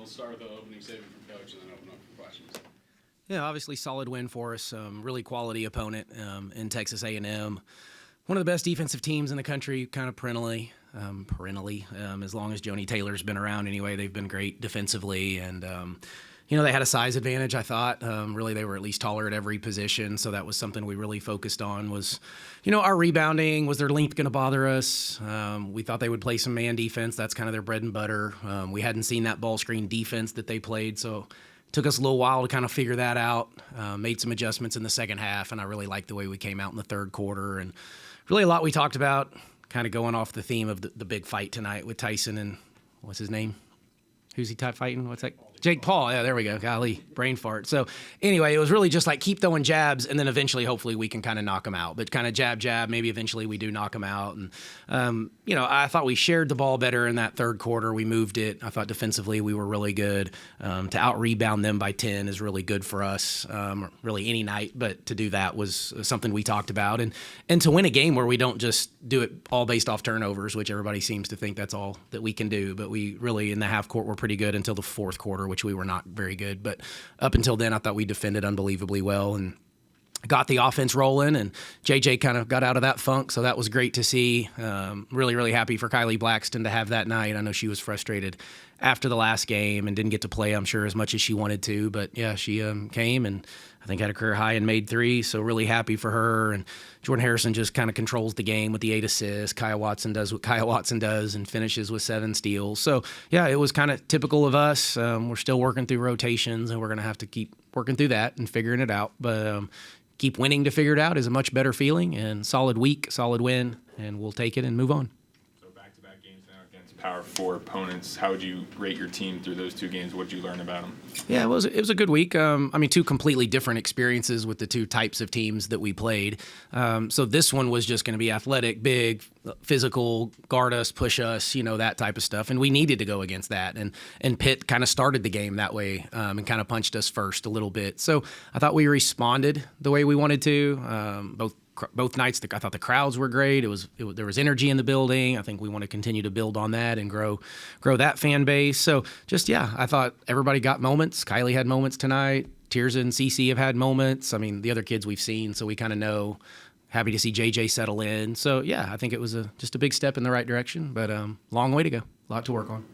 we'll start with the opening statement from Coach and then open up for questions. Yeah, obviously solid win for us. Really quality opponent in Texas A&M. One of the best defensive teams in the country, kind of perennially. As long as Joni Taylor's been around anyway, they've been great defensively. And, they had a size advantage, I thought. Really, they were at least taller at every position, so that was something we really focused on was, our rebounding. Was their length going to bother us? We thought they would play some man defense. That's kind of their bread and butter. We hadn't seen that ball screen defense that they played, so took us a little while to kind of figure that out. Made some adjustments in the second half, and I really liked the way we came out in the third quarter. And really a lot we talked about, kind of going off the theme of the big fight tonight with Tyson and what's his name? Who's he fighting? What's that? Jake Paul. Yeah, there we go. Golly, brain fart. So anyway, it was really just like keep throwing jabs, and then eventually, hopefully, we can kind of knock them out. But kind of jab, maybe eventually we do knock them out. And, I thought we shared the ball better in that third quarter. We moved it. I thought defensively we were really good. To out-rebound them by 10 is really good for us, really any night. But to do that was something we talked about. And to win a game where we don't just do it all based off turnovers, which everybody seems to think that's all that we can do. But we really, in the half court, were pretty good until the fourth quarter, which we were not very good. But up until then, I thought we defended unbelievably well and got the offense rolling. And JJ kind of got out of that funk, so that was great to see. Really, really happy for Kylie Blackston to have that night. I know she was frustrated after the last game and didn't get to play, I'm sure, as much as she wanted to. But, yeah, she came and I think had a career high and made 3, so really happy for her. And Jordan Harrison just kind of controls the game with the 8 assists. Kaya Watson does what Kaya Watson does and finishes with 7 steals. So, yeah, it was kind of typical of us. We're still working through rotations, and we're going to have to keep working through that and figuring it out. But keep winning to figure it out is a much better feeling, and solid week, solid win, and we'll take it and move on. Back-to-back games now against Power 4 opponents. How would you rate your team through those 2 games? What did you learn about them? Yeah, it was a good week. 2 completely different experiences with the 2 types of teams that we played. So this one was just going to be athletic, big, physical, guard us, push us, that type of stuff. And we needed to go against that. And Pitt kind of started the game that way and kind of punched us first a little bit. So I thought we responded the way we wanted to. Both nights, I thought the crowds were great. There was energy in the building. I think we want to continue to build on that and grow that fan base. So I thought everybody got moments. Kylie had moments tonight. Tirza and Cece have had moments. The other kids we've seen, so we kind of know. Happy to see JJ settle in. So, I think it was just a big step in the right direction, but long way to go. A lot to work on.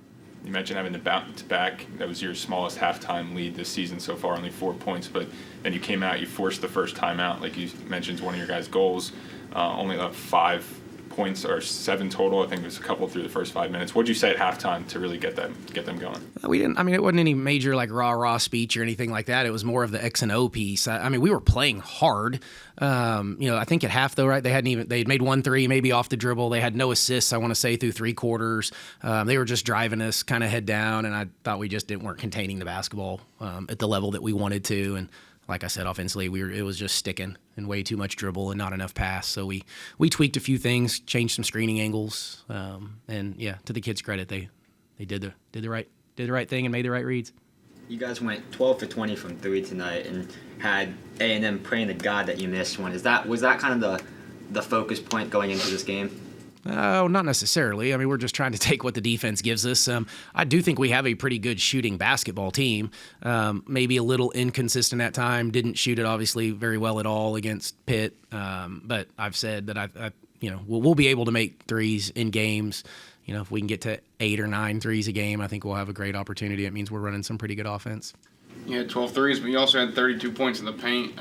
You mentioned having the back-to-back. That was your smallest halftime lead this season so far, only 4 points. But then you came out, you forced the first timeout, like you mentioned, one of your guys' goals. Only up 5 points or 7 total. I think it was a couple through the first 5 minutes. What did you say at halftime to really get them going? We didn't. It wasn't any major rah speech or anything like that. It was more of the X and O piece. We were playing hard. I think at half though, right? They had made 1 3 maybe off the dribble. They had no assists, I want to say, through 3 quarters. They were just driving us kind of head down, and I thought we just weren't containing the basketball at the level that we wanted to. And like I said, offensively, it was just sticking and way too much dribble and not enough pass. So we tweaked a few things, changed some screening angles, and to the kids' credit, they did the right thing and made the right reads. You guys went 12 for 20 from 3 tonight and had A&M praying to God that you missed one. Was that kind of the focus point going into this game? Oh, not necessarily. We're just trying to take what the defense gives us. I do think we have a pretty good shooting basketball team. Maybe a little inconsistent at time. Didn't shoot it obviously very well at all against Pitt. But I've said that we'll be able to make threes in games. If we can get to 8 or 9 threes a game, I think we'll have a great opportunity. It means we're running some pretty good offense. You had 12 threes, but you also had 32 points in the paint.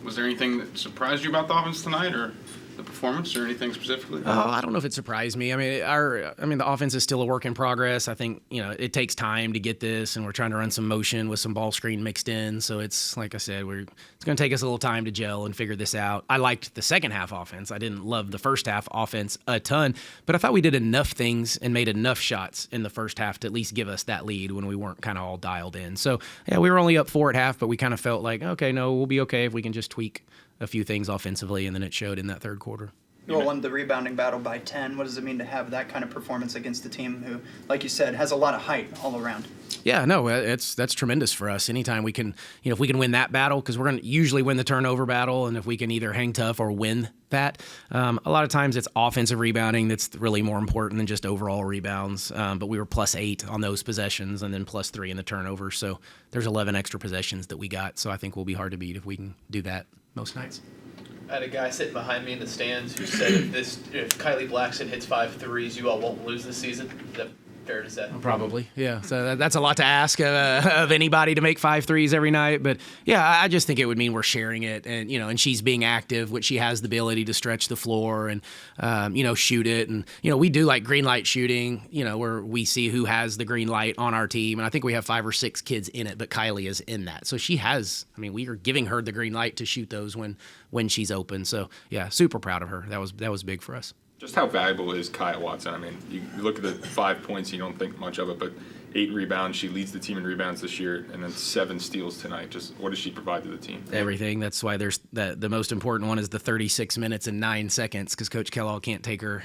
Was there anything that surprised you about the offense tonight, or the performance, or anything specifically? I don't know if it surprised me. The offense is still a work in progress. I think it takes time to get this, and we're trying to run some motion with some ball screen mixed in. So it's like I said, it's going to take us a little time to gel and figure this out. I liked the second half offense. I didn't love the first half offense a ton, but I thought we did enough things and made enough shots in the first half to at least give us that lead when we weren't kind of all dialed in. So we were only up 4 at half, but we kind of felt like, okay, no, we'll be okay if we can just tweak a few things offensively, and then it showed in that third quarter. You all won the rebounding battle by 10. What does it mean to have that kind of performance against a team who, like you said, has a lot of height all around? Yeah, no, that's tremendous for us. Anytime we can, if we can win that battle, because we're going to usually win the turnover battle, and if we can either hang tough or win that, a lot of times it's offensive rebounding that's really more important than just overall rebounds. But we were +8 on those possessions, and then +3 in the turnovers. So there's 11 extra possessions that we got. So I think we'll be hard to beat if we can do that most nights. I had a guy sitting behind me in the stands who said if Kylie Blackson hits 5 threes, you all won't lose this season. Is that fair to say? Probably, yeah. So that's a lot to ask of anybody to make 5 threes every night. But yeah, I just think it would mean we're sharing it, and and she's being active, which she has the ability to stretch the floor and shoot it, and we do like green light shooting, where we see who has the green light on our team, and I think we have 5 or 6 kids in it, but Kylie is in that, so she has. We are giving her the green light to shoot those when she's open. So yeah, super proud of her. That was big for us. Just how valuable is Kaya Watson? You look at the 5 points, you don't think much of it, but 8 rebounds. She leads the team in rebounds this year, and then 7 steals tonight. Just what does she provide to the team? Everything. That's why there's the most important one is the 36 minutes and 9 seconds, because Coach Kellogg can't take her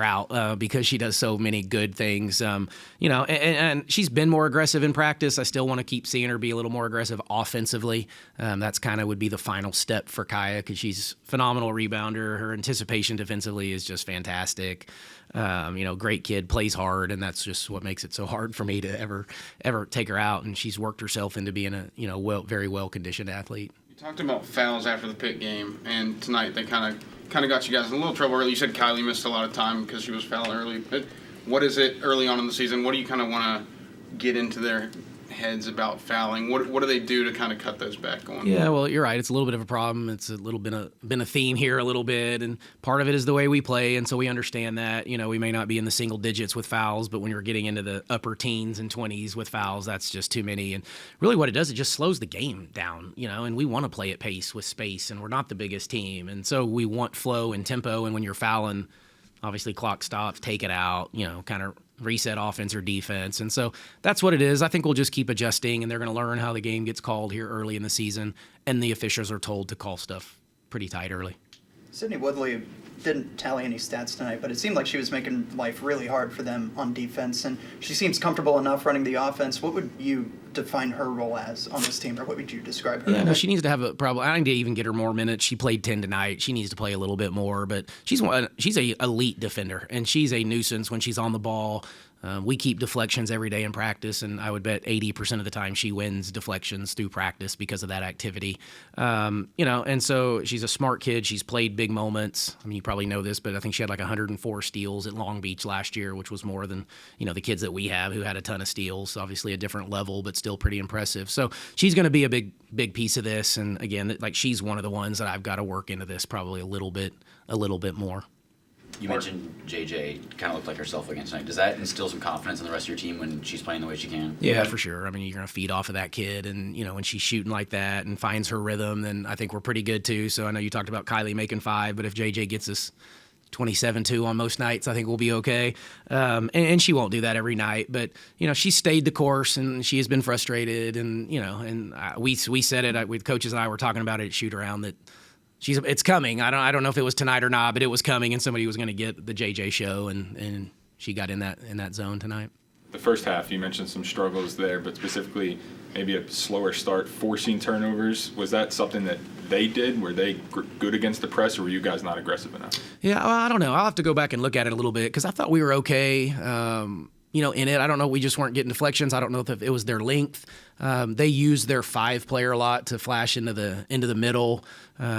out because she does so many good things. And she's been more aggressive in practice. I still want to keep seeing her be a little more aggressive offensively. That's kind of would be the final step for Kaya, because she's a phenomenal rebounder. Her anticipation defensively is just fantastic. Great kid, plays hard, and that's just what makes it so hard for me to ever take her out. And she's worked herself into being a very well-conditioned athlete. You talked about fouls after the Pitt game, and tonight they kind of got you guys in a little trouble early. You said Kylie missed a lot of time because she was fouling early. But what is it early on in the season? What do you kind of want to get into their heads about fouling? What do they do to kind of cut those back going? Yeah, well, you're right. It's a little bit of a problem. It's a little been a theme here a little bit, and part of it is the way we play, and so we understand that. We may not be in the single digits with fouls, but when you're getting into the upper teens and 20s with fouls, that's just too many. And really what it does, it just slows the game down, and we want to play at pace with space, and we're not the biggest team, and so we want flow and tempo, and when you're fouling, obviously clock stops, take it out, kind of reset offense or defense. And so that's what it is. I think we'll just keep adjusting, and they're going to learn how the game gets called here early in the season, and the officials are told to call stuff pretty tight early. Sydney Woodley didn't tally any stats tonight, but it seemed like she was making life really hard for them on defense, and she seems comfortable enough running the offense. What would you define her role as on this team, or what would you describe her as? Yeah, no, she needs to have a problem. I need to even get her more minutes. She played 10 tonight. She needs to play a little bit more, but she's a elite defender, and she's a nuisance when she's on the ball. We keep deflections every day in practice, and I would bet 80% of the time she wins deflections through practice because of that activity. And so she's a smart kid. She's played big moments. You probably know this, but I think she had like 104 steals at Long Beach last year, which was more than, the kids that we have who had a ton of steals. Obviously a different level, but still pretty impressive. So she's going to be a big piece of this. And again, she's one of the ones that I've got to work into this probably a little bit more. You mentioned JJ kind of looked like herself again tonight. Does that instill some confidence in the rest of your team when she's playing the way she can? Yeah, for sure. You're going to feed off of that kid, and when she's shooting like that and finds her rhythm, then I think we're pretty good too. So I know you talked about Kylie making 5, but if JJ gets us 27-2 on most nights, I think we'll be okay. And she won't do that every night, but she stayed the course, and she has been frustrated, and we said it with coaches and I were talking about it at shoot around that. It's coming. I don't know if it was tonight or not, but it was coming, and somebody was going to get the JJ show, and she got in that zone tonight. The first half, you mentioned some struggles there, but specifically maybe a slower start, forcing turnovers. Was that something that they did? Were they good against the press, or were you guys not aggressive enough? Yeah, well, I don't know. I'll have to go back and look at it a little bit, because I thought we were okay. In it. I don't know. We just weren't getting deflections. I don't know if it was their length. They used their 5-player a lot to flash into the middle.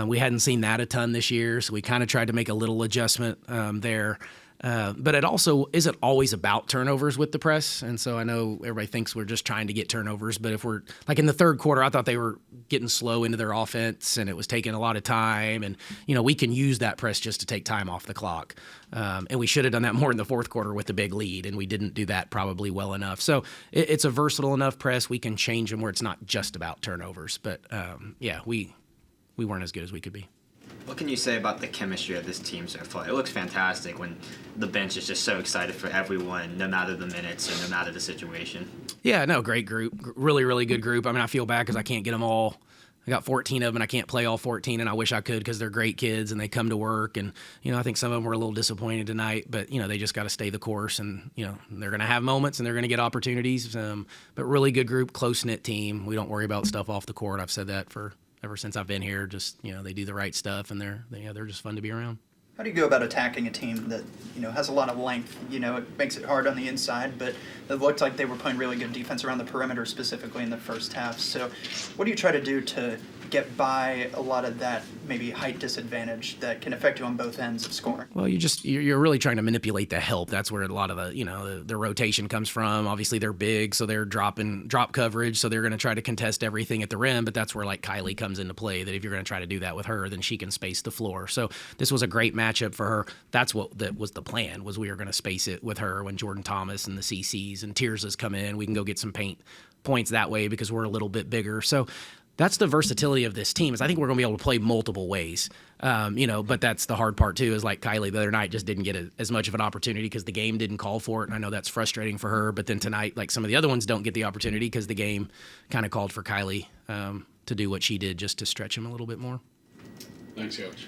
We hadn't seen that a ton this year, so we kind of tried to make a little adjustment there. But it also isn't always about turnovers with the press, and so I know everybody thinks we're just trying to get turnovers, but if we're like in the third quarter, I thought they were getting slow into their offense, and it was taking a lot of time, and we can use that press just to take time off the clock, and we should have done that more in the fourth quarter with the big lead, and we didn't do that probably well enough. So it's a versatile enough press. We can change them where it's not just about turnovers, but we weren't as good as we could be. What can you say about the chemistry of this team so far? It looks fantastic when the bench is just so excited for everyone, no matter the minutes or no matter the situation. Yeah, no, great group. Really, really good group. I feel bad because I can't get them all I got 14 of them, and I can't play all 14, and I wish I could because they're great kids, and they come to work. And, I think some of them were a little disappointed tonight, but, they just got to stay the course. And, they're going to have moments, and they're going to get opportunities. But really good group, close-knit team. We don't worry about stuff off the court. I've said that ever since I've been here. Just, they do the right stuff, and they're just fun to be around. How do you go about attacking a team that has a lot of length? It makes it hard on the inside, but it looked like they were playing really good defense around the perimeter, specifically in the first half. So, what do you try to do to get by a lot of that maybe height disadvantage that can affect you on both ends of scoring? Well, you're really trying to manipulate the help. That's where a lot of the rotation comes from. Obviously, they're big, so they're drop coverage, so they're going to try to contest everything at the rim. But that's where like Kylie comes into play. That if you're going to try to do that with her, then she can space the floor. So this was a great matchup for her. That was the plan. Was we were going to space it with her when Jordan Thomas and the CCs and Tirzas come in. We can go get some points that way because we're a little bit bigger. So that's the versatility of this team. Is I think we're going to be able to play multiple ways. But that's the hard part too. Is like Kylie the other night just didn't get as much of an opportunity because the game didn't call for it, and I know that's frustrating for her. But then tonight, like some of the other ones, don't get the opportunity because the game kind of called for Kylie to do what she did just to stretch him a little bit more. Thanks, Coach.